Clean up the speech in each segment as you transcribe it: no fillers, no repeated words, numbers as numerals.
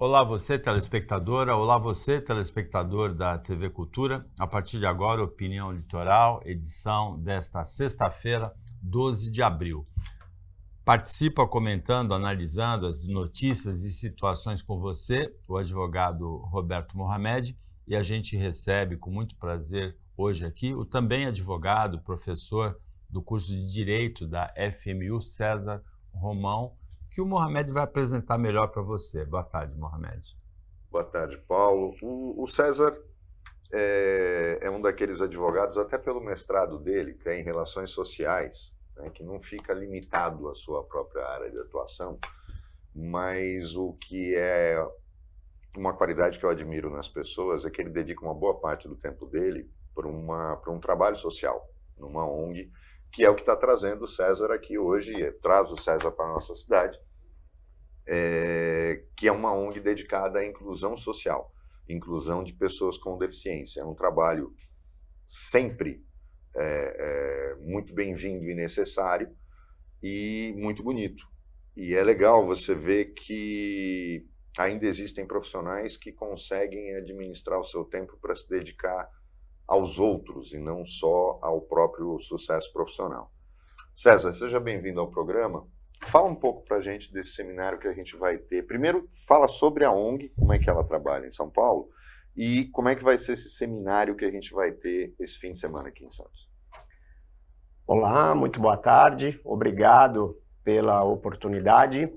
Olá você, telespectadora, olá você, telespectador da TV Cultura. A partir de agora, Opinião Litoral, edição desta sexta-feira, 12 de abril. Participa comentando, analisando as notícias e situações com você, o advogado Roberto Mohamed, e a gente recebe com muito prazer hoje aqui o também advogado, professor do curso de Direito da FMU, César Romão, que o Mohamed vai apresentar melhor para você. Boa tarde, Mohamed. Boa tarde, Paulo. O César é um daqueles advogados, até pelo mestrado dele, que é em relações sociais, né, que não fica limitado à sua própria área de atuação, mas o que é uma qualidade que eu admiro nas pessoas é que ele dedica uma boa parte do tempo dele para um trabalho social, numa ONG, que é o que está trazendo o César aqui hoje, traz o César para a nossa cidade, que é uma ONG dedicada à inclusão social, inclusão de pessoas com deficiência. É um trabalho sempre muito bem-vindo e necessário e muito bonito. E é legal você ver que ainda existem profissionais que conseguem administrar o seu tempo para se dedicar aos outros e não só ao próprio sucesso profissional. César, seja bem-vindo ao programa. Fala um pouco para a gente desse seminário que a gente vai ter. Primeiro, fala sobre a ONG, como é que ela trabalha em São Paulo, e como é que vai ser esse seminário que a gente vai ter esse fim de semana aqui em Santos. Olá, muito boa tarde. Obrigado pela oportunidade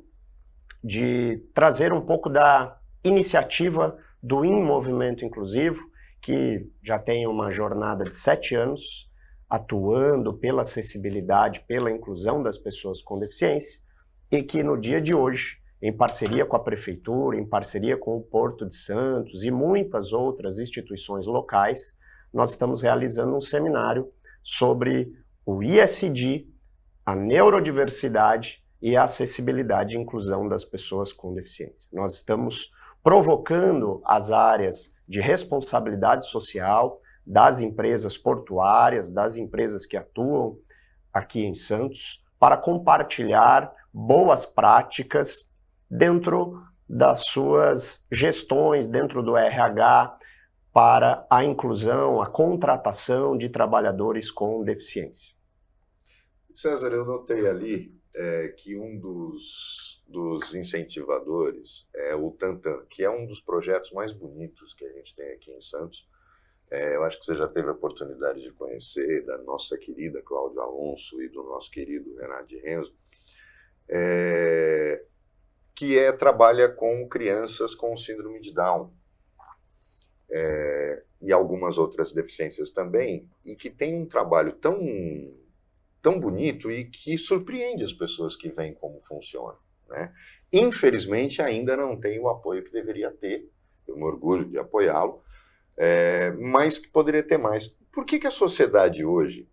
de trazer um pouco da iniciativa do Movimento Inclusivo, que já tem uma jornada de 7 anos atuando pela acessibilidade, pela inclusão das pessoas com deficiência, e que no dia de hoje, em parceria com a Prefeitura, em parceria com o Porto de Santos e muitas outras instituições locais, nós estamos realizando um seminário sobre o ISD, a neurodiversidade e a acessibilidade e inclusão das pessoas com deficiência. Nós estamos provocando as áreas de responsabilidade social das empresas portuárias, das empresas que atuam aqui em Santos, para compartilhar boas práticas dentro das suas gestões, dentro do RH, para a inclusão, a contratação de trabalhadores com deficiência. César, eu notei ali que um dos incentivadores é o Tantan, que é um dos projetos mais bonitos que a gente tem aqui em Santos. Eu acho que você já teve a oportunidade de conhecer, da nossa querida Cláudia Alonso e do nosso querido Renato de Renzo, que trabalha com crianças com síndrome de Down, e algumas outras deficiências também, e que tem um trabalho tão bonito e que surpreende as pessoas que veem como funciona, né? Infelizmente, ainda não tem o apoio que deveria ter, eu me orgulho de apoiá-lo, mas que poderia ter mais. Por que a sociedade hoje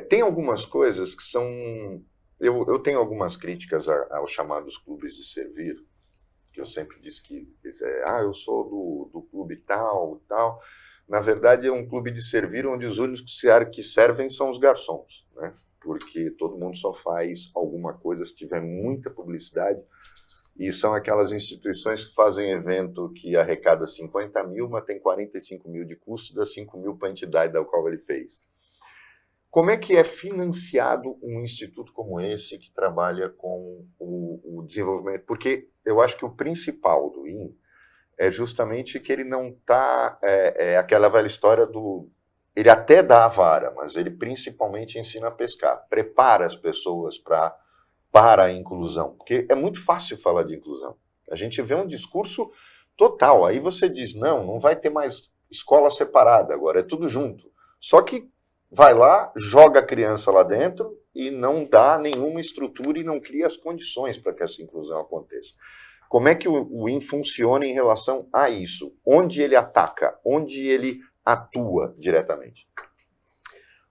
tem algumas coisas que são... Eu tenho algumas críticas aos chamados clubes de servir, que eu sempre disse que eu sou do clube tal. Na verdade, é um clube de servir onde os únicos que servem são os garçons, né? Porque todo mundo só faz alguma coisa se tiver muita publicidade, e são aquelas instituições que fazem evento que arrecada 50 mil, mas tem 45 mil de custo, dá 5 mil para a entidade da qual ele fez. Como é que é financiado um instituto como esse que trabalha com o desenvolvimento? Porque eu acho que o principal do IN é justamente que ele não está... aquela velha história do... Ele até dá a vara, mas ele principalmente ensina a pescar. Prepara as pessoas para a inclusão. Porque é muito fácil falar de inclusão. A gente vê um discurso total. Aí você diz, não vai ter mais escola separada agora, é tudo junto. Só que vai lá, joga a criança lá dentro e não dá nenhuma estrutura e não cria as condições para que essa inclusão aconteça. Como é que o IN funciona em relação a isso? Onde ele ataca? Onde ele atua diretamente?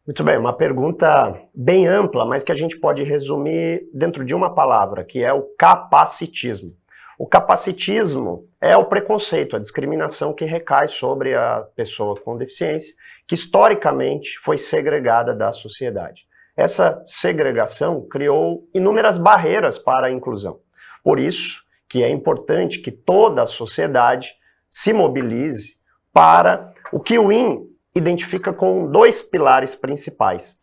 Muito bem, uma pergunta bem ampla, mas que a gente pode resumir dentro de uma palavra, que é o capacitismo. O capacitismo é o preconceito, a discriminação que recai sobre a pessoa com deficiência, que historicamente foi segregada da sociedade. Essa segregação criou inúmeras barreiras para a inclusão. Por isso que é importante que toda a sociedade se mobilize para o que o IN identifica com 2 pilares principais.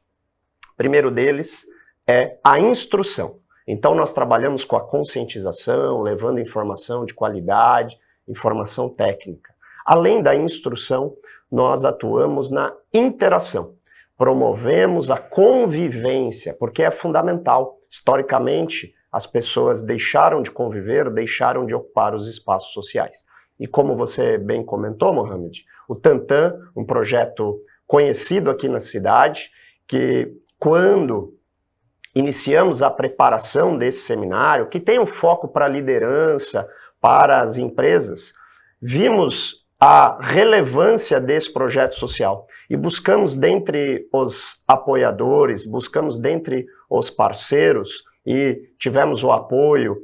O primeiro deles é a instrução. Então nós trabalhamos com a conscientização, levando informação de qualidade, informação técnica. Além da instrução, nós atuamos na interação. Promovemos a convivência, porque é fundamental. Historicamente, as pessoas deixaram de conviver, deixaram de ocupar os espaços sociais. E como você bem comentou, Mohamed, o Tantan, um projeto conhecido aqui na cidade, que quando iniciamos a preparação desse seminário, que tem um foco para a liderança, para as empresas, vimos a relevância desse projeto social e buscamos dentre os apoiadores, buscamos dentre os parceiros e tivemos o apoio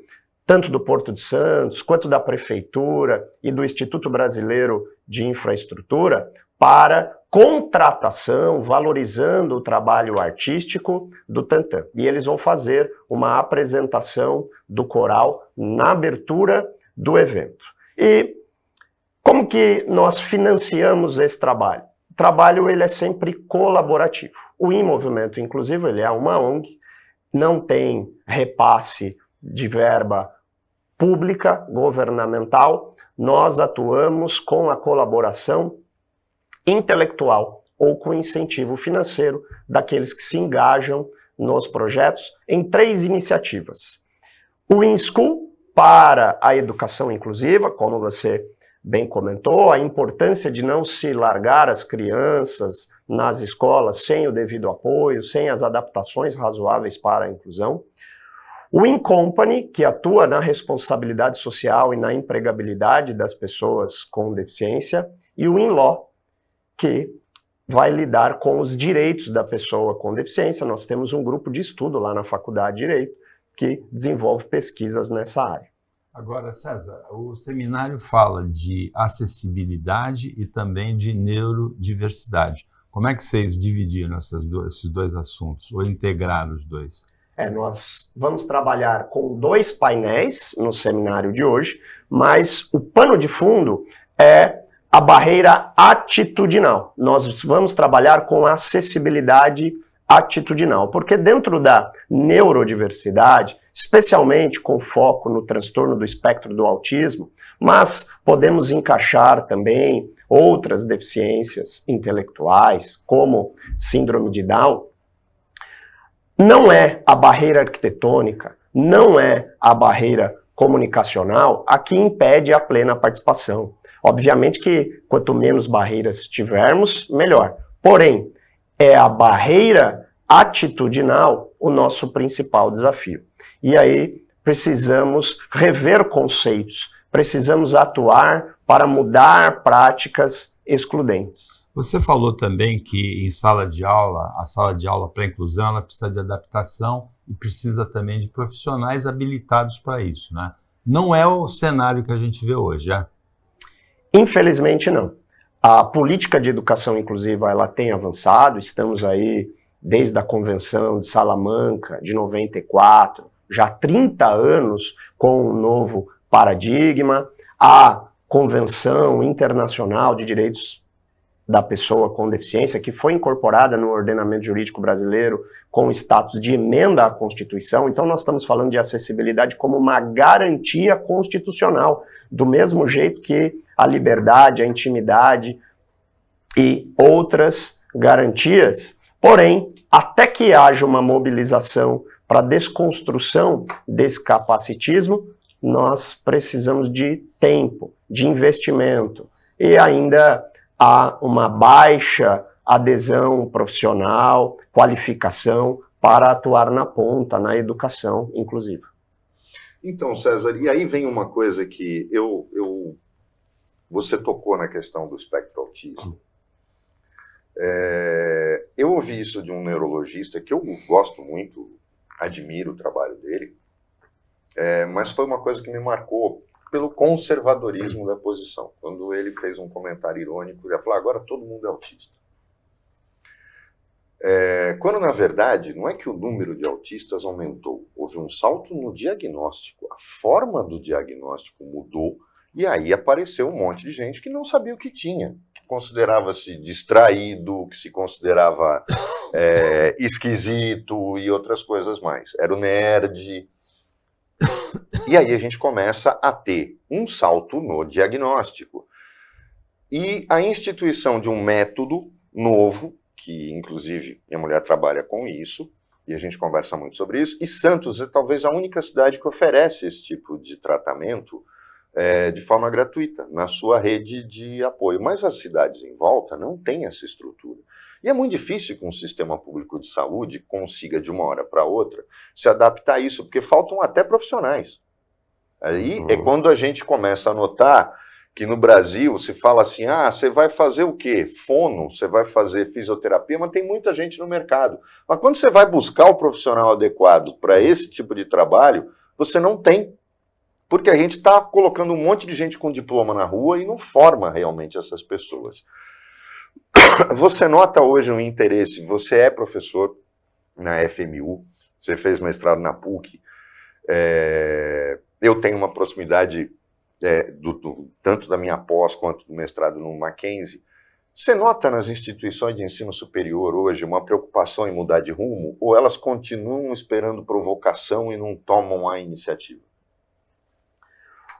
tanto do Porto de Santos, quanto da Prefeitura e do Instituto Brasileiro de Infraestrutura, para contratação, valorizando o trabalho artístico do Tantan. E eles vão fazer uma apresentação do coral na abertura do evento. E como que nós financiamos esse trabalho? O trabalho ele é sempre colaborativo. O InMovimento, inclusive, ele é uma ONG, não tem repasse de verba pública, governamental, nós atuamos com a colaboração intelectual ou com incentivo financeiro daqueles que se engajam nos projetos em 3 iniciativas. O InSchool, para a educação inclusiva, como você bem comentou, a importância de não se largar as crianças nas escolas sem o devido apoio, sem as adaptações razoáveis para a inclusão. O InCompany, que atua na responsabilidade social e na empregabilidade das pessoas com deficiência, e o InLaw, que vai lidar com os direitos da pessoa com deficiência. Nós temos um grupo de estudo lá na Faculdade de Direito que desenvolve pesquisas nessa área. Agora, César, o seminário fala de acessibilidade e também de neurodiversidade. Como é que vocês dividiram esses 2 assuntos, ou integraram os 2? Nós vamos trabalhar com 2 painéis no seminário de hoje, mas o pano de fundo é a barreira atitudinal. Nós vamos trabalhar com a acessibilidade atitudinal, porque dentro da neurodiversidade, especialmente com foco no transtorno do espectro do autismo, mas podemos encaixar também outras deficiências intelectuais, como síndrome de Down, não é a barreira arquitetônica, não é a barreira comunicacional a que impede a plena participação. Obviamente que quanto menos barreiras tivermos, melhor. Porém, é a barreira atitudinal o nosso principal desafio. E aí precisamos rever conceitos, precisamos atuar para mudar práticas excludentes. Você falou também que em sala de aula, a sala de aula para a inclusão, ela precisa de adaptação e precisa também de profissionais habilitados para isso, né? Não é o cenário que a gente vê hoje, é? Infelizmente não. A política de educação inclusiva ela tem avançado, estamos aí desde a Convenção de Salamanca de 94, já há 30 anos com um novo paradigma, a Convenção Internacional de Direitos da Pessoa com Deficiência, que foi incorporada no ordenamento jurídico brasileiro com status de emenda à Constituição. Então nós estamos falando de acessibilidade como uma garantia constitucional, do mesmo jeito que a liberdade, a intimidade e outras garantias. Porém, até que haja uma mobilização para a desconstrução desse capacitismo, nós precisamos de tempo, de investimento e ainda há uma baixa adesão profissional, qualificação para atuar na ponta, na educação inclusiva. Então, César, e aí vem uma coisa que você tocou na questão do espectro autista. Eu ouvi isso de um neurologista que eu gosto muito, admiro o trabalho dele, mas foi uma coisa que me marcou pelo conservadorismo da posição. Quando ele fez um comentário irônico, ele falou, agora todo mundo é autista. Quando, na verdade, não é que o número de autistas aumentou, houve um salto no diagnóstico, a forma do diagnóstico mudou, e aí apareceu um monte de gente que não sabia o que tinha, que considerava-se distraído, que se considerava esquisito e outras coisas mais. Era o nerd. E aí a gente começa a ter um salto no diagnóstico. E a instituição de um método novo, que inclusive minha mulher trabalha com isso, e a gente conversa muito sobre isso, e Santos é talvez a única cidade que oferece esse tipo de tratamento de forma gratuita, na sua rede de apoio. Mas as cidades em volta não têm essa estrutura. E é muito difícil que um sistema público de saúde consiga, de uma hora para outra, se adaptar a isso, porque faltam até profissionais. Aí é quando a gente começa a notar que no Brasil se fala assim, você vai fazer o quê? Fono, você vai fazer fisioterapia, mas tem muita gente no mercado. Mas quando você vai buscar o profissional adequado para esse tipo de trabalho, você não tem. Porque a gente está colocando um monte de gente com diploma na rua e não forma realmente essas pessoas. Você nota hoje um interesse, você é professor na FMU, você fez mestrado na PUC, eu tenho uma proximidade tanto da minha pós quanto do mestrado no Mackenzie. Você nota nas instituições de ensino superior hoje uma preocupação em mudar de rumo, ou elas continuam esperando provocação e não tomam a iniciativa?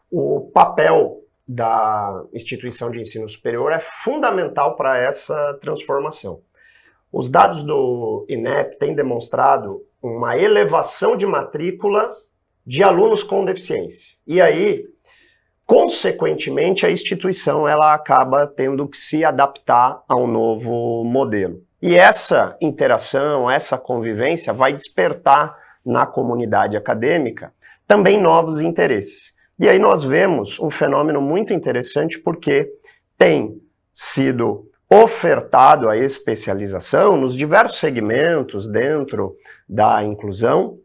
O papel da instituição de ensino superior é fundamental para essa transformação. Os dados do INEP têm demonstrado uma elevação de matrícula de alunos com deficiência. E aí, consequentemente, a instituição ela acaba tendo que se adaptar a um novo modelo. E essa interação, essa convivência vai despertar na comunidade acadêmica também novos interesses. E aí nós vemos um fenômeno muito interessante porque tem sido ofertado a especialização nos diversos segmentos dentro da inclusão,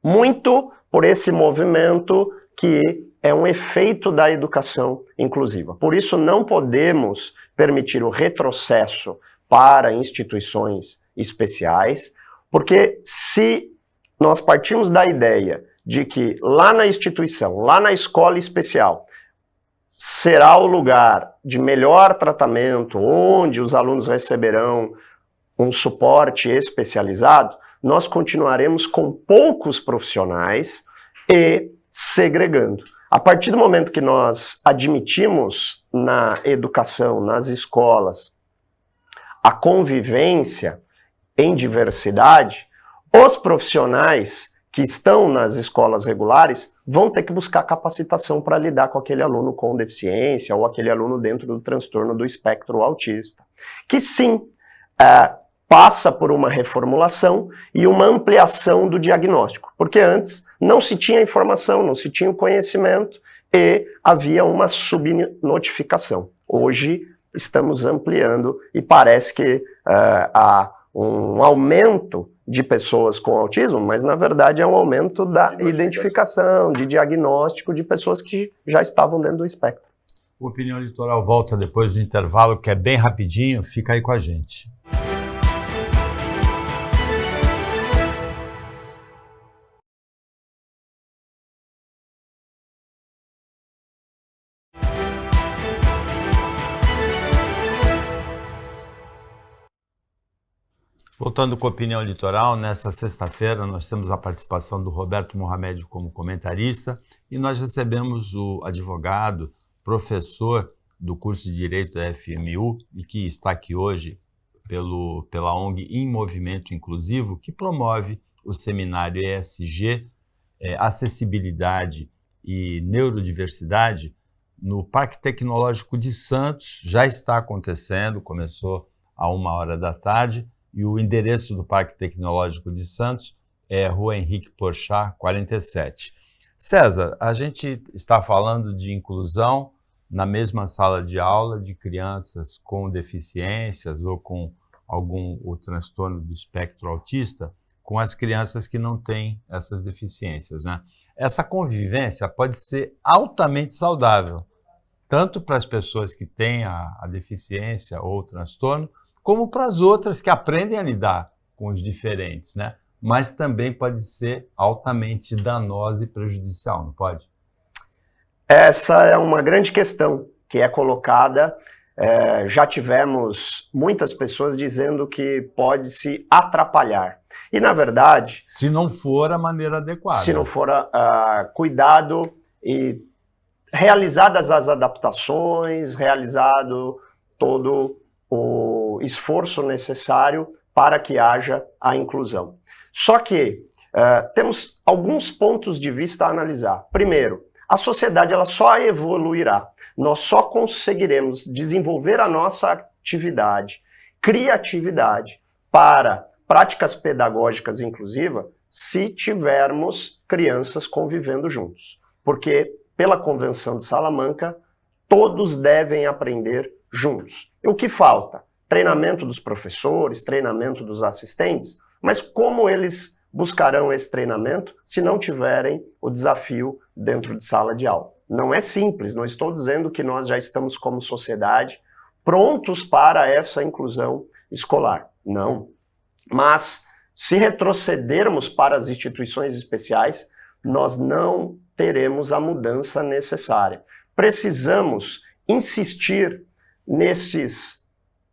muito por esse movimento que é um efeito da educação inclusiva. Por isso não podemos permitir o retrocesso para instituições especiais, porque se nós partirmos da ideia de que lá na instituição, lá na escola especial, será o lugar de melhor tratamento, onde os alunos receberão um suporte especializado, nós continuaremos com poucos profissionais e segregando. A partir do momento que nós admitimos na educação, nas escolas, a convivência em diversidade, os profissionais que estão nas escolas regulares vão ter que buscar capacitação para lidar com aquele aluno com deficiência ou aquele aluno dentro do transtorno do espectro autista. Que sim, passa por uma reformulação e uma ampliação do diagnóstico, porque antes não se tinha informação, não se tinha o conhecimento e havia uma subnotificação. Hoje estamos ampliando e parece que há um aumento de pessoas com autismo, mas na verdade é um aumento da identificação, de diagnóstico de pessoas que já estavam dentro do espectro. O Opinião Litoral volta depois do intervalo, que é bem rapidinho, fica aí com a gente. Voltando com a Opinião Litoral, nesta sexta-feira nós temos a participação do Roberto Mohamed como comentarista e nós recebemos o advogado, professor do curso de Direito da FMU e que está aqui hoje pela ONG Em Movimento Inclusivo, que promove o seminário ESG, Acessibilidade e Neurodiversidade, no Parque Tecnológico de Santos. Já está acontecendo, começou a 13h, e o endereço do Parque Tecnológico de Santos é Rua Henrique Porchat, 47. César, a gente está falando de inclusão na mesma sala de aula de crianças com deficiências ou com o transtorno do espectro autista, com as crianças que não têm essas deficiências, né? Essa convivência pode ser altamente saudável, tanto para as pessoas que têm a deficiência ou o transtorno, como para as outras que aprendem a lidar com os diferentes, né? Mas também pode ser altamente danosa e prejudicial, não pode? Essa é uma grande questão que é colocada. Já tivemos muitas pessoas dizendo que pode se atrapalhar. E, na verdade... Se não for a maneira adequada. Se não for cuidado e realizadas as adaptações, realizado todo o esforço necessário para que haja a inclusão. Só que temos alguns pontos de vista a analisar. Primeiro, a sociedade ela só evoluirá. Nós só conseguiremos desenvolver a nossa atividade, criatividade para práticas pedagógicas inclusivas se tivermos crianças convivendo juntos. Porque, pela Convenção de Salamanca, todos devem aprender juntos. E o que falta? Treinamento dos professores, treinamento dos assistentes, mas como eles buscarão esse treinamento se não tiverem o desafio dentro de sala de aula? Não é simples, não estou dizendo que nós já estamos como sociedade prontos para essa inclusão escolar, não. Mas se retrocedermos para as instituições especiais, nós não teremos a mudança necessária. Precisamos insistir nesses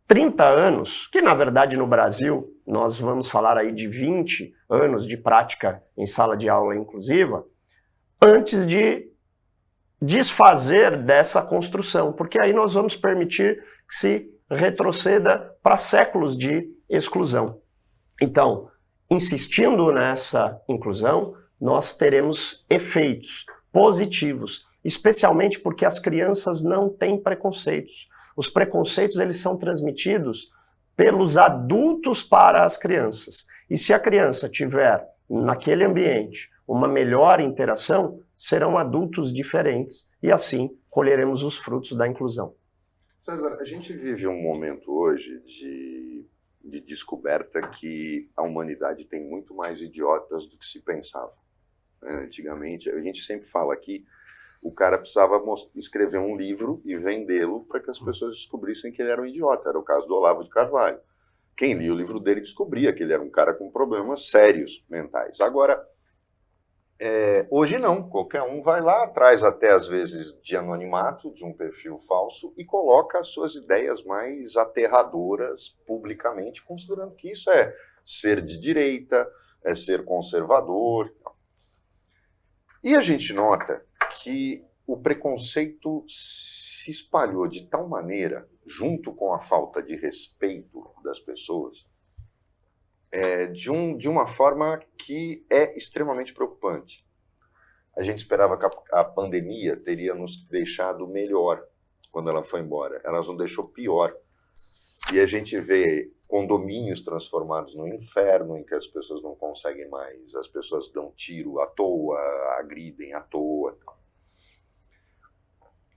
30 anos, que na verdade no Brasil nós vamos falar aí de 20 anos de prática em sala de aula inclusiva, antes de desfazer dessa construção, porque aí nós vamos permitir que se retroceda para séculos de exclusão. Então, insistindo nessa inclusão, nós teremos efeitos positivos, especialmente porque as crianças não têm preconceitos. Os preconceitos eles são transmitidos pelos adultos para as crianças. E se a criança tiver naquele ambiente uma melhor interação, serão adultos diferentes e assim colheremos os frutos da inclusão. César, a gente vive um momento hoje de descoberta que a humanidade tem muito mais idiotas do que se pensava. Antigamente, a gente sempre fala que o cara precisava escrever um livro e vendê-lo para que as pessoas descobrissem que ele era um idiota. Era o caso do Olavo de Carvalho. Quem lia o livro dele descobria que ele era um cara com problemas sérios mentais. Agora, hoje não. Qualquer um vai lá, traz até às vezes de anonimato, de um perfil falso, e coloca as suas ideias mais aterradoras publicamente, considerando que isso é ser de direita, é ser conservador. E a gente nota que o preconceito se espalhou de tal maneira, junto com a falta de respeito das pessoas, de uma forma que é extremamente preocupante. A gente esperava que a pandemia teria nos deixado melhor quando ela foi embora. Ela nos deixou pior. E a gente vê condomínios transformados no inferno, em que as pessoas não conseguem mais, as pessoas dão tiro à toa, agridem à toa.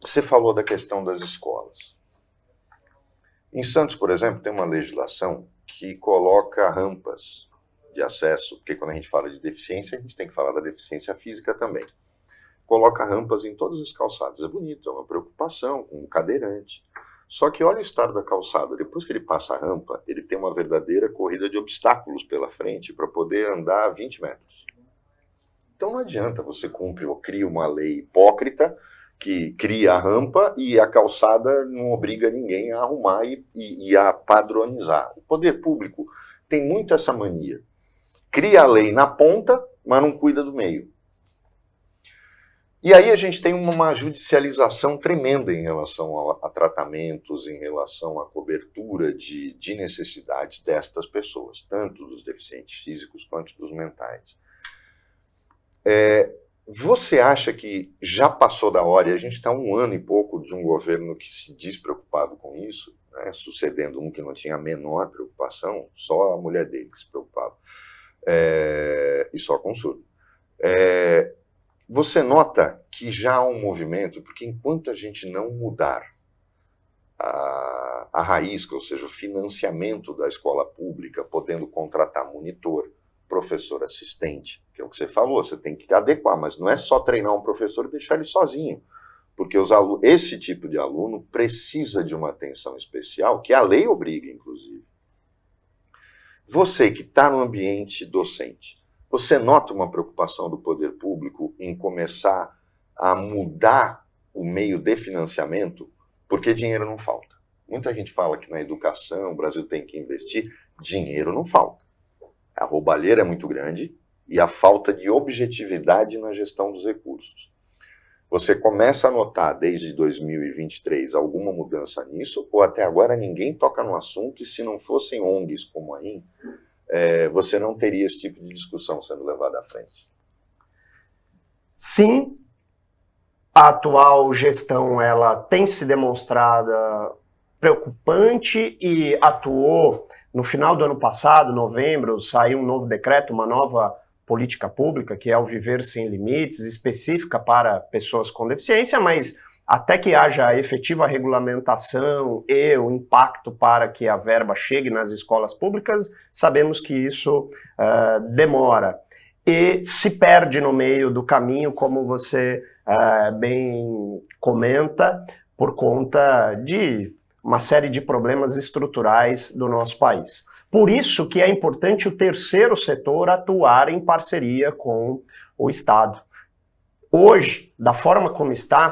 Você falou da questão das escolas. Em Santos, por exemplo, tem uma legislação que coloca rampas de acesso, porque quando a gente fala de deficiência, a gente tem que falar da deficiência física também. Coloca rampas em todas as calçadas. É bonito, é uma preocupação com o cadeirante. Só que olha o estado da calçada. Depois que ele passa a rampa, ele tem uma verdadeira corrida de obstáculos pela frente para poder andar 20 metros. Então não adianta você cumprir ou criar uma lei hipócrita que cria a rampa e a calçada não obriga ninguém a arrumar e a padronizar. O poder público tem muito essa mania. Cria a lei na ponta, mas não cuida do meio. E aí a gente tem uma judicialização tremenda em relação a tratamentos, em relação à cobertura de necessidades destas pessoas, tanto dos deficientes físicos quanto dos mentais. Você acha que já passou da hora, e a gente está há 1 ano e pouco de um governo que se diz preocupado com isso, né, sucedendo um que não tinha a menor preocupação, só a mulher dele que se preocupava, e só com surdo. Você nota que já há um movimento, porque enquanto a gente não mudar a raiz, ou seja, o financiamento da escola pública, podendo contratar monitor, professor assistente, que é o que você falou, você tem que adequar, mas não é só treinar um professor e deixar ele sozinho, porque esse tipo de aluno precisa de uma atenção especial, que a lei obriga, inclusive. Você que está no ambiente docente, você nota uma preocupação do poder público em começar a mudar o meio de financiamento? Porque dinheiro não falta. Muita gente fala que na educação o Brasil tem que investir, dinheiro não falta. A roubalheira é muito grande e a falta de objetividade na gestão dos recursos. Você começa a notar desde 2023 alguma mudança nisso, ou até agora ninguém toca no assunto, e se não fossem ONGs como a IN, você não teria esse tipo de discussão sendo levada à frente? Sim, a atual gestão ela tem se demonstrada preocupante e atuou no final do ano passado, novembro, saiu um novo decreto, uma nova política pública, que é o Viver Sem Limites, específica para pessoas com deficiência, mas até que haja efetiva regulamentação e o impacto para que a verba chegue nas escolas públicas, sabemos que isso demora. E se perde no meio do caminho, como você bem comenta, por conta de uma série de problemas estruturais do nosso país. Por isso que é importante o terceiro setor atuar em parceria com o Estado. Hoje, da forma como está,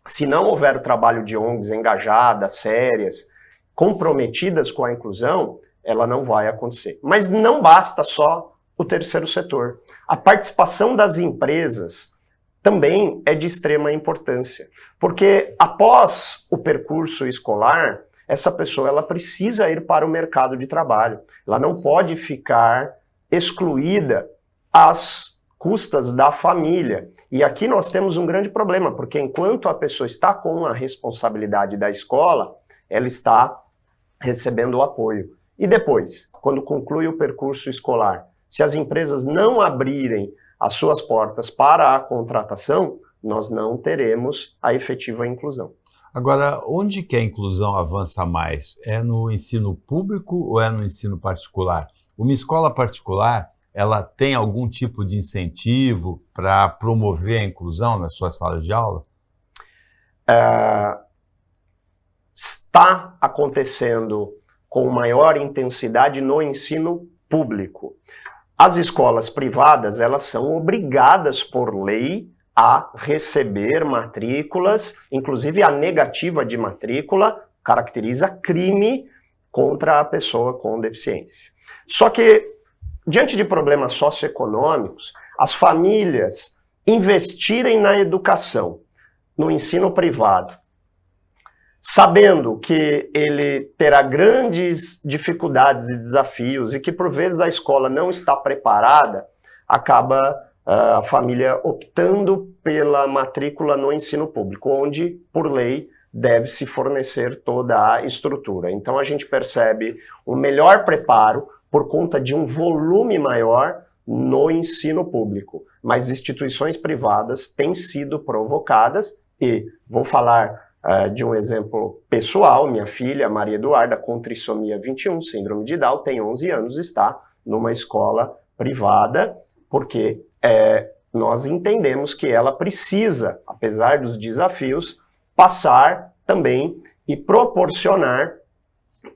se não houver o trabalho de ONGs engajadas, sérias, comprometidas com a inclusão, ela não vai acontecer. Mas não basta só o terceiro setor. A participação das empresas também é de extrema importância, porque após o percurso escolar, essa pessoa ela precisa ir para o mercado de trabalho. Ela não pode ficar excluída às custas da família. E aqui nós temos um grande problema, porque enquanto a pessoa está com a responsabilidade da escola, ela está recebendo o apoio. E depois, quando conclui o percurso escolar, se as empresas não abrirem as suas portas para a contratação, nós não teremos a efetiva inclusão. Agora, onde que a inclusão avança mais? É no ensino público ou é no ensino particular? Uma escola particular, ela tem algum tipo de incentivo para promover a inclusão nas suas salas de aula? Está acontecendo com maior intensidade no ensino público. As escolas privadas, elas são obrigadas por lei a receber matrículas, inclusive a negativa de matrícula caracteriza crime contra a pessoa com deficiência. Só que, diante de problemas socioeconômicos, as famílias investirem na educação, no ensino privado, sabendo que ele terá grandes dificuldades e desafios e que, por vezes, a escola não está preparada, acaba a família optando pela matrícula no ensino público, onde, por lei, deve-se fornecer toda a estrutura. Então, a gente percebe um melhor preparo por conta de um volume maior no ensino público. Mas instituições privadas têm sido provocadas e, vou falar de um exemplo pessoal, minha filha, Maria Eduarda, com trissomia 21, síndrome de Down, tem 11 anos, está numa escola privada, porque nós entendemos que ela precisa, apesar dos desafios, passar também e proporcionar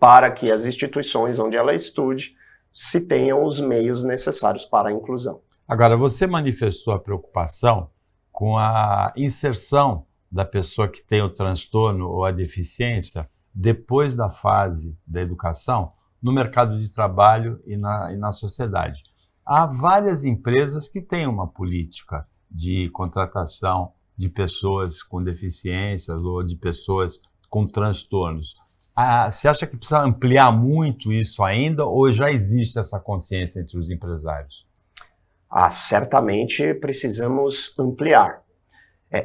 para que as instituições onde ela estude se tenham os meios necessários para a inclusão. Agora, você manifestou a preocupação com a inserção da pessoa que tem o transtorno ou a deficiência depois da fase da educação no mercado de trabalho e na sociedade. Há várias empresas que têm uma política de contratação de pessoas com deficiências ou de pessoas com transtornos. Você acha que precisa ampliar muito isso ainda ou já existe essa consciência entre os empresários? Certamente precisamos ampliar.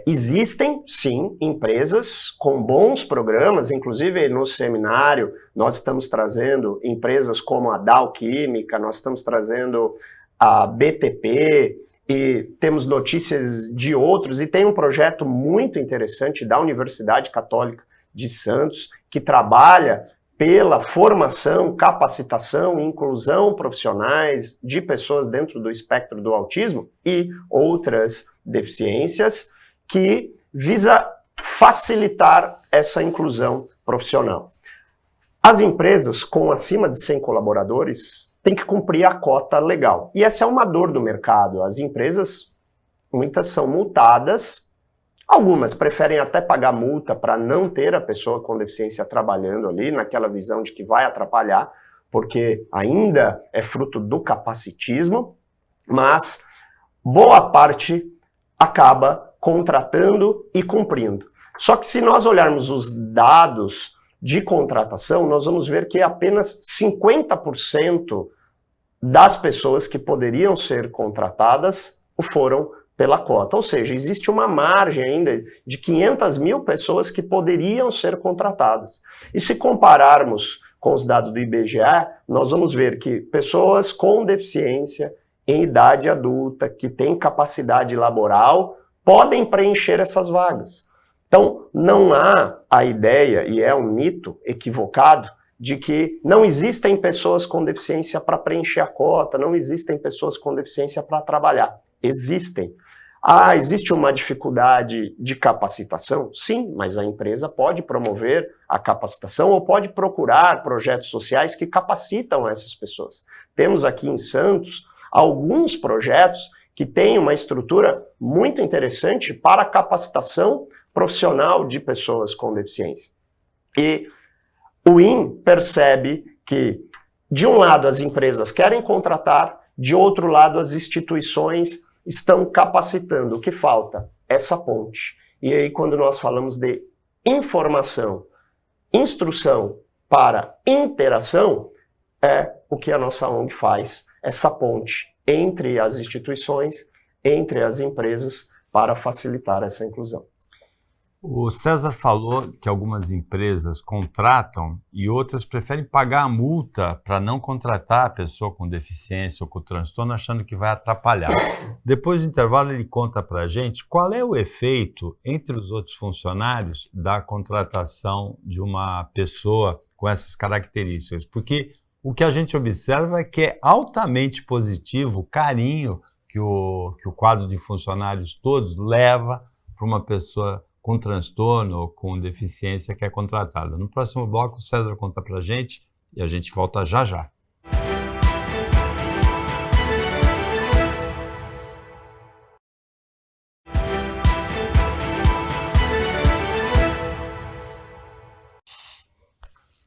Existem, sim, empresas com bons programas, inclusive no seminário nós estamos trazendo empresas como a Dow Química, nós estamos trazendo a BTP e temos notícias de outros, e tem um projeto muito interessante da Universidade Católica de Santos, que trabalha pela formação, capacitação e inclusão profissionais de pessoas dentro do espectro do autismo e outras deficiências, que visa facilitar essa inclusão profissional. As empresas com acima de 100 colaboradores têm que cumprir a cota legal. E essa é uma dor do mercado. As empresas, muitas são multadas, algumas preferem até pagar multa para não ter a pessoa com deficiência trabalhando ali, naquela visão de que vai atrapalhar, porque ainda é fruto do capacitismo, mas boa parte acaba contratando e cumprindo. Só que se nós olharmos os dados de contratação, nós vamos ver que apenas 50% das pessoas que poderiam ser contratadas foram pela cota. Ou seja, existe uma margem ainda de 500 mil pessoas que poderiam ser contratadas. E se compararmos com os dados do IBGE, nós vamos ver que pessoas com deficiência em idade adulta, que têm capacidade laboral, podem preencher essas vagas. Então, não há a ideia, e é um mito equivocado, de que não existem pessoas com deficiência para preencher a cota, não existem pessoas com deficiência para trabalhar. Existem. Existe uma dificuldade de capacitação? Sim, mas a empresa pode promover a capacitação ou pode procurar projetos sociais que capacitam essas pessoas. Temos aqui em Santos alguns projetos que têm uma estrutura muito interessante para a capacitação profissional de pessoas com deficiência. E o IN percebe que, de um lado, as empresas querem contratar, de outro lado, as instituições estão capacitando. O que falta? Essa ponte. E aí, quando nós falamos de informação, instrução para interação, é o que a nossa ONG faz, essa ponte entre as instituições, entre as empresas, para facilitar essa inclusão. O César falou que algumas empresas contratam e outras preferem pagar a multa para não contratar a pessoa com deficiência ou com transtorno, achando que vai atrapalhar. Depois do intervalo, ele conta para a gente qual é o efeito entre os outros funcionários da contratação de uma pessoa com essas características. Porque o que a gente observa é que é altamente positivo o carinho que o quadro de funcionários todos leva para uma pessoa com transtorno ou com deficiência que é contratada. No próximo bloco, o César conta pra gente e a gente volta já já.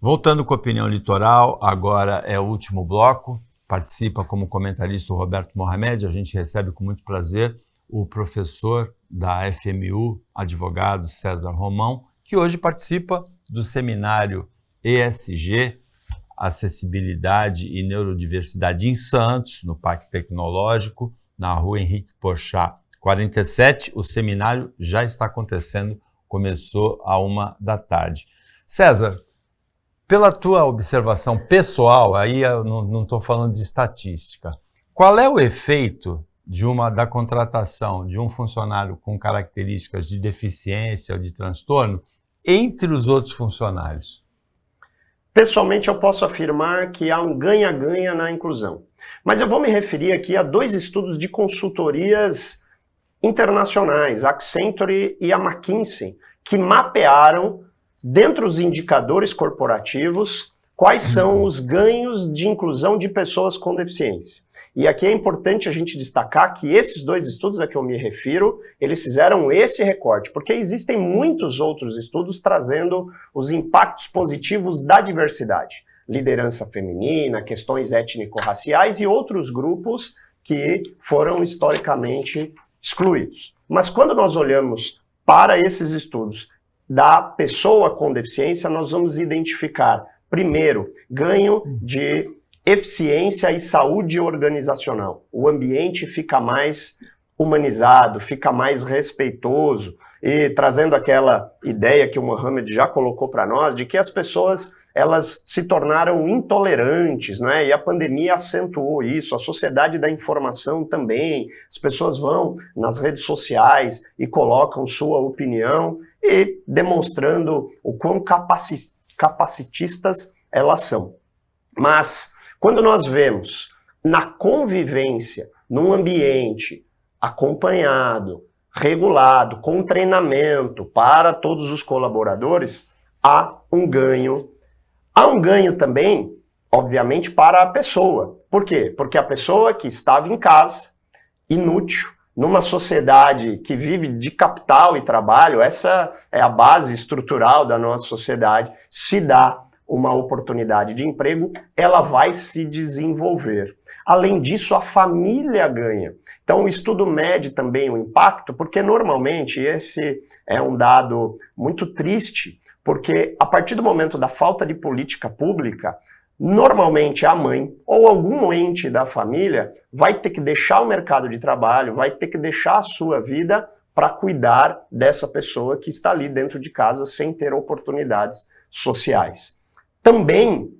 Voltando com a Opinião Litoral, agora é o último bloco. Participa como comentarista o Roberto Mohamed. A gente recebe com muito prazer o professor da FMU, advogado César Romão, que hoje participa do seminário ESG, Acessibilidade e Neurodiversidade em Santos, no Parque Tecnológico, na rua Henrique Porchat, 47. O seminário já está acontecendo, começou à 1h. César, pela tua observação pessoal, aí eu não estou falando de estatística, qual é o efeito da contratação de um funcionário com características de deficiência ou de transtorno entre os outros funcionários? Pessoalmente, eu posso afirmar que há um ganha-ganha na inclusão. Mas eu vou me referir aqui a 2 estudos de consultorias internacionais, a Accenture e a McKinsey, que mapearam, dentro dos indicadores corporativos, quais são os ganhos de inclusão de pessoas com deficiência. E aqui é importante a gente destacar que esses 2 estudos a que eu me refiro, eles fizeram esse recorte, porque existem muitos outros estudos trazendo os impactos positivos da diversidade. Liderança feminina, questões étnico-raciais e outros grupos que foram historicamente excluídos. Mas quando nós olhamos para esses estudos da pessoa com deficiência, nós vamos identificar, primeiro, ganho de eficiência e saúde organizacional. O ambiente fica mais humanizado, fica mais respeitoso, e trazendo aquela ideia que o Mohamed já colocou para nós, de que as pessoas elas se tornaram intolerantes, né? E a pandemia acentuou isso, a sociedade da informação também, as pessoas vão nas redes sociais e colocam sua opinião, e demonstrando o quão capacitistas elas são. Mas quando nós vemos na convivência, num ambiente acompanhado, regulado, com treinamento para todos os colaboradores, há um ganho Há um ganho também, obviamente, para a pessoa. Por quê? Porque a pessoa que estava em casa, inútil, numa sociedade que vive de capital e trabalho, essa é a base estrutural da nossa sociedade, se dá uma oportunidade de emprego, ela vai se desenvolver. Além disso, a família ganha. Então, o estudo mede também o impacto, porque normalmente esse é um dado muito triste, porque a partir do momento da falta de política pública, normalmente a mãe ou algum ente da família vai ter que deixar o mercado de trabalho, vai ter que deixar a sua vida para cuidar dessa pessoa que está ali dentro de casa sem ter oportunidades sociais. Também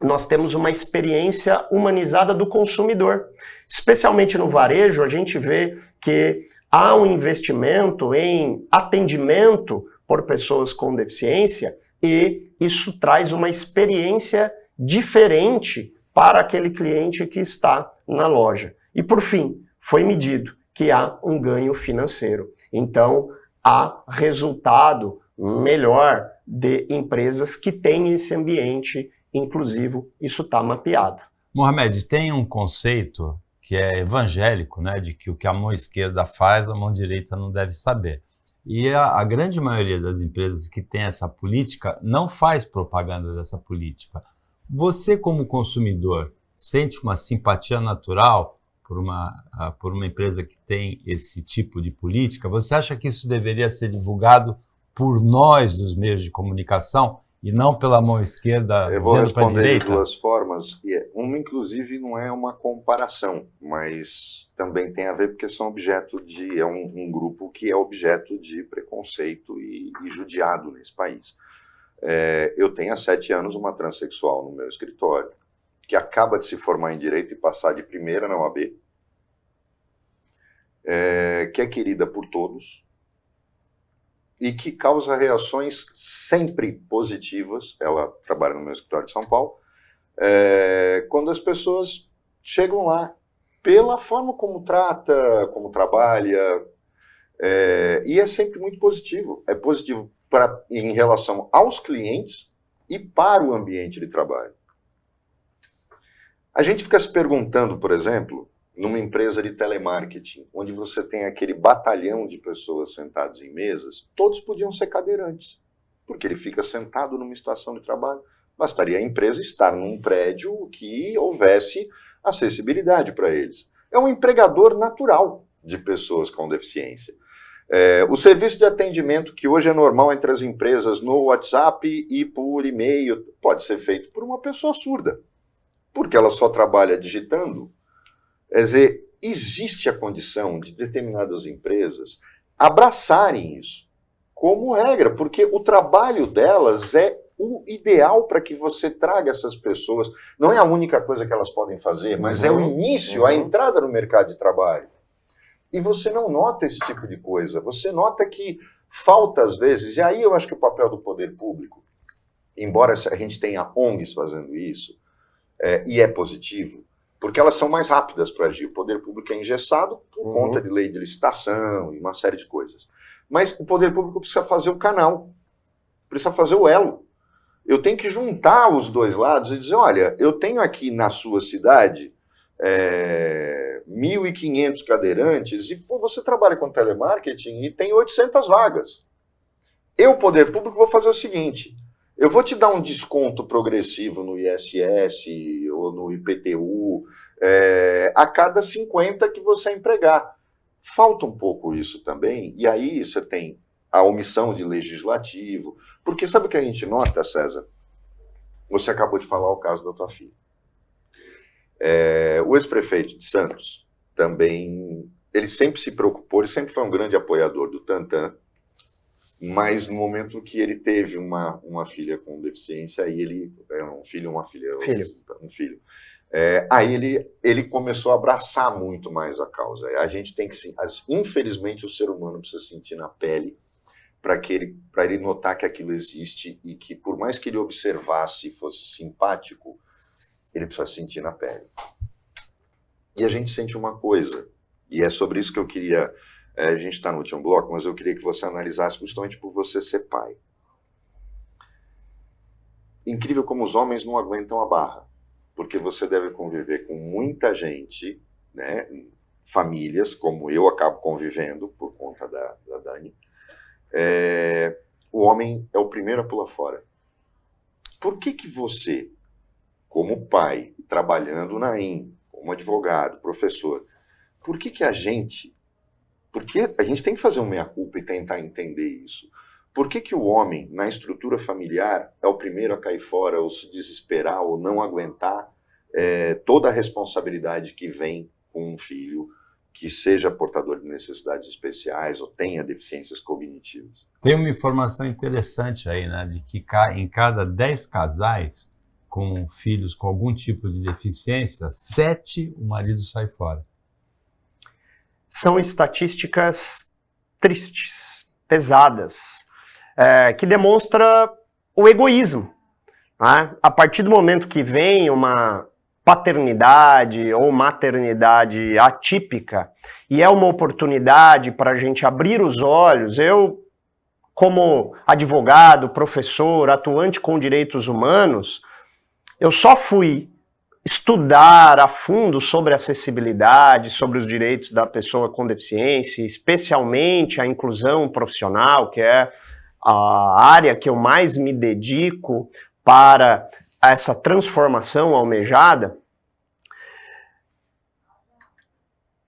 nós temos uma experiência humanizada do consumidor. Especialmente no varejo, a gente vê que há um investimento em atendimento por pessoas com deficiência e isso traz uma experiência diferente para aquele cliente que está na loja. E por fim, foi medido que há um ganho financeiro. Então, há resultado melhor de empresas que têm esse ambiente inclusivo, isso está mapeado. Mohamed, tem um conceito que é evangélico, né, de que o que a mão esquerda faz, a mão direita não deve saber. E a grande maioria das empresas que tem essa política não faz propaganda dessa política. Você, como consumidor, sente uma simpatia natural por uma empresa que tem esse tipo de política? Você acha que isso deveria ser divulgado por nós dos meios de comunicação e não pela mão esquerda dizendo para a direita? Eu vou responder de duas formas. Uma, inclusive, não é uma comparação, mas também tem a ver porque são é um grupo que é objeto de preconceito e judiado nesse país. Eu tenho há 7 anos uma transexual no meu escritório, que acaba de se formar em Direito e passar de primeira na OAB, que é querida por todos, e que causa reações sempre positivas. Ela trabalha no meu escritório de São Paulo, quando as pessoas chegam lá, pela forma como trata, como trabalha, e é sempre muito positivo. É positivo em relação aos clientes e para o ambiente de trabalho. A gente fica se perguntando, por exemplo, numa empresa de telemarketing, onde você tem aquele batalhão de pessoas sentadas em mesas, todos podiam ser cadeirantes, porque ele fica sentado numa estação de trabalho. Bastaria a empresa estar num prédio que houvesse acessibilidade para eles. É um empregador natural de pessoas com deficiência. O serviço de atendimento que hoje é normal entre as empresas no WhatsApp e por e-mail pode ser feito por uma pessoa surda, porque ela só trabalha digitando. Quer dizer, existe a condição de determinadas empresas abraçarem isso como regra, porque o trabalho delas é o ideal para que você traga essas pessoas. Não é a única coisa que elas podem fazer, mas é o início, a entrada no mercado de trabalho. E você não nota esse tipo de coisa. Você nota que falta às vezes, e aí eu acho que o papel do poder público, embora a gente tenha ONGs fazendo isso, e é positivo, porque elas são mais rápidas para agir. O poder público é engessado por conta de lei de licitação e uma série de coisas. Mas o poder público precisa fazer o canal, precisa fazer o elo. Eu tenho que juntar os dois lados e dizer, olha, eu tenho aqui na sua cidade 1.500 cadeirantes e você trabalha com telemarketing e tem 800 vagas. Eu, poder público, vou fazer o seguinte, eu vou te dar um desconto progressivo no ISS ou no IPTU a cada 50 que você empregar. Falta um pouco isso também, e aí você tem a omissão de legislativo, porque sabe o que a gente nota, César? Você acabou de falar o caso da tua filha. O ex-prefeito de Santos também, ele sempre se preocupou, ele sempre foi um grande apoiador do Tantan, mas no momento que ele teve uma filha com deficiência, aí ele, um filho, aí ele começou a abraçar muito mais a causa. A gente tem que, infelizmente, o ser humano precisa sentir na pele para ele notar que aquilo existe e que, por mais que ele observasse e fosse simpático, ele precisa sentir na pele. E a gente sente uma coisa, e é sobre isso que eu queria... a gente está no último bloco, mas eu queria que você analisasse justamente por você ser pai. incrível como os homens não aguentam a barra, porque você deve conviver com muita gente, né? Famílias, como eu acabo convivendo por conta da Dani. O homem é o primeiro a pular fora. Por que você, como pai, trabalhando na IN, como advogado, professor, por que a gente... Porque a gente tem que fazer um meia-culpa e tentar entender isso. Por que o homem, na estrutura familiar, é o primeiro a cair fora, ou se desesperar, ou não aguentar toda a responsabilidade que vem com um filho que seja portador de necessidades especiais ou tenha deficiências cognitivas? Tem uma informação interessante aí, né, de que em cada 10 casais com filhos com algum tipo de deficiência, 7 o marido sai fora. São estatísticas tristes, pesadas, que demonstra o egoísmo. Né? A partir do momento que vem uma paternidade ou maternidade atípica, e é uma oportunidade para a gente abrir os olhos, eu, como advogado, professor, atuante com direitos humanos, eu só fui estudar a fundo sobre acessibilidade, sobre os direitos da pessoa com deficiência, especialmente a inclusão profissional, que é a área que eu mais me dedico para essa transformação almejada,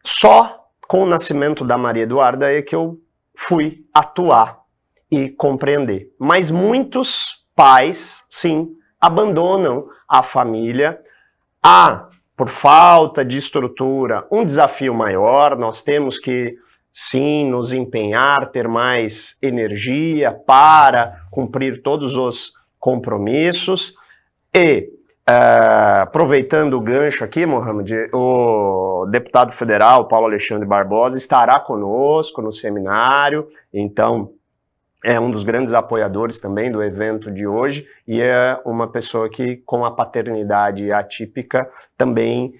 só com o nascimento da Maria Eduarda é que eu fui atuar e compreender. Mas muitos pais, sim, abandonam a família. Por falta de estrutura, um desafio maior, nós temos que, sim, nos empenhar, ter mais energia para cumprir todos os compromissos. E, aproveitando o gancho aqui, Mohamed, o deputado federal Paulo Alexandre Barbosa estará conosco no seminário, então é um dos grandes apoiadores também do evento de hoje e é uma pessoa que, com a paternidade atípica, também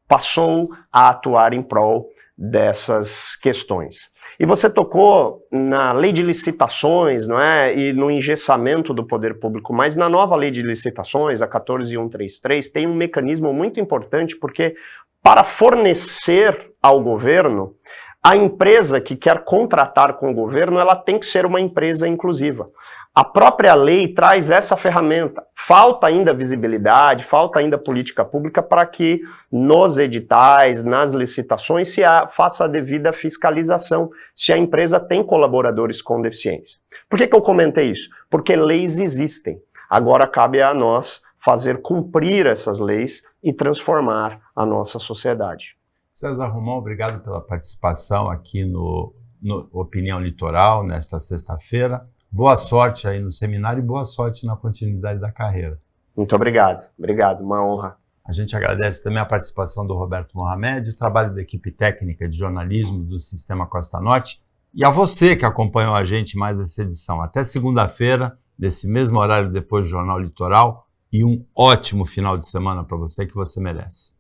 passou a atuar em prol dessas questões. E você tocou na lei de licitações, não é? E no engessamento do poder público, mas na nova lei de licitações, a 14133, tem um mecanismo muito importante, porque para fornecer ao governo, a empresa que quer contratar com o governo, ela tem que ser uma empresa inclusiva. A própria lei traz essa ferramenta. Falta ainda visibilidade, falta ainda política pública para que nos editais, nas licitações, se faça a devida fiscalização, se a empresa tem colaboradores com deficiência. Por que eu comentei isso? Porque leis existem. Agora cabe a nós fazer cumprir essas leis e transformar a nossa sociedade. César Romão, obrigado pela participação aqui no Opinião Litoral, nesta sexta-feira. Boa sorte aí no seminário e boa sorte na continuidade da carreira. Muito obrigado. Obrigado, uma honra. A gente agradece também a participação do Roberto Mohamed, o trabalho da equipe técnica de jornalismo do Sistema Costa Norte e a você que acompanhou a gente mais essa edição. Até segunda-feira, nesse mesmo horário depois do Jornal Litoral, e um ótimo final de semana para você que você merece.